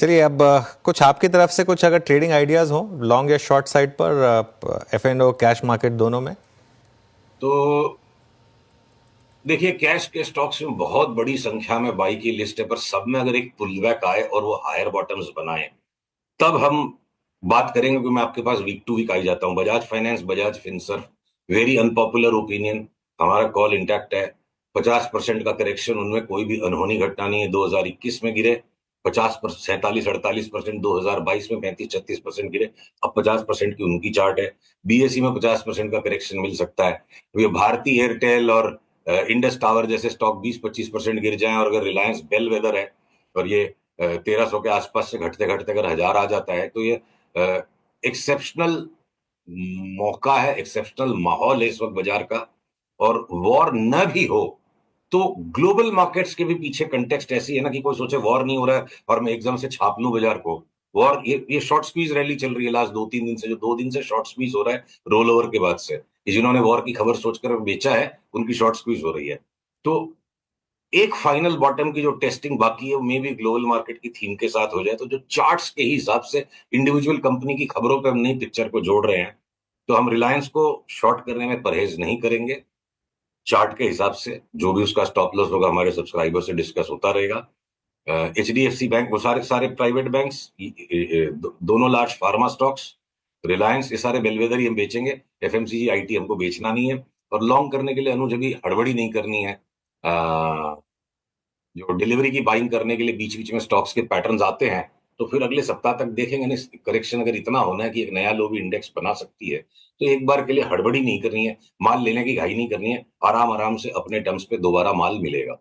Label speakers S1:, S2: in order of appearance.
S1: चलिए अब कुछ आपकी तरफ से कुछ अगर ट्रेडिंग आइडियाज हो लॉन्ग या शॉर्ट साइड पर F and O cash market दोनों में।
S2: तो देखिए, कैश के स्टॉक्स में बहुत बड़ी संख्या में बाई की लिस्ट है, पर सब में अगर एक पुलबैक आए और वो हायर बॉटम्स बनाए तब हम बात करेंगे। कि मैं आपके पास वीक टू वीक आई जाता हूँ। Bajaj finance, Bajaj Finserv, very unpopular opinion, हमारा कॉल इंटैक्ट है। 50% का करेक्शन, उनमें कोई भी अनहोनी घटना नहीं है। 2021 में गिरे 50%, 47-48%। 2022 में 35-36% गिरे। अब 50% की उनकी चार्ट है। बीएसई में 50% का करेक्शन मिल सकता है। ये भारती एयरटेल और इंडस टावर जैसे स्टॉक 20-25% गिर जाएं, और अगर रिलायंस बेल वेदर है और ये 1300 के आसपास से घटते घटते अगर 1000 आ जाता है, तो ये एक्सेप्शनल मौका है, एक्सेप्शनल माहौल है इस वक्त बाजार का। और वॉर न भी हो तो ग्लोबल मार्केट्स के भी पीछे कंटेक्स्ट ऐसी है ना, कि कोई सोचे वॉर नहीं हो रहा है और मैं एकदम से छाप लूं बाजार को। वॉर, ये शॉर्ट स्क्वीज रैली चल रही है लास्ट 2-3 दिन से। जो 2 दिन से शॉर्ट स्क्वीज हो रहा है रोल ओवर के बाद से, कि जिन्होंने वॉर की खबर सोचकर बेचा है उनकी शॉर्ट स्क्वीज हो रही है। तो एक फाइनल बॉटम की जो टेस्टिंग बाकी है, मे भी ग्लोबल मार्केट की थीम के साथ हो जाए। तो जो चार्ट्स के हिसाब से इंडिविजुअल कंपनी की खबरों पे हम नई पिक्चर को जोड़ रहे हैं, तो हम रिलायंस को शॉर्ट करने में परहेज नहीं करेंगे। चार्ट के हिसाब से जो भी उसका स्टॉप लॉस होगा हमारे सब्सक्राइबर से डिस्कस होता रहेगा। एचडीएफसी बैंक, वो सारे सारे प्राइवेट बैंक्स, दोनों लार्ज फार्मा स्टॉक्स, रिलायंस, ये सारे बेलवेदर ही हम बेचेंगे। एफएमसीजी, आईटी हमको बेचना नहीं है। और लॉन्ग करने के लिए अनुज अभी हड़बड़ी नहीं करनी है। जो डिलीवरी की बाइंग करने के लिए बीच बीच में स्टॉक्स के पैटर्न्स आते हैं, तो फिर अगले सप्ताह तक देखेंगे ना। करेक्शन अगर इतना होना है कि एक नया लो भी इंडेक्स बना सकती है, तो एक बार के लिए हड़बड़ी नहीं करनी है, माल लेने की घाई नहीं करनी है। आराम आराम से अपने टर्म्स पे दोबारा माल मिलेगा।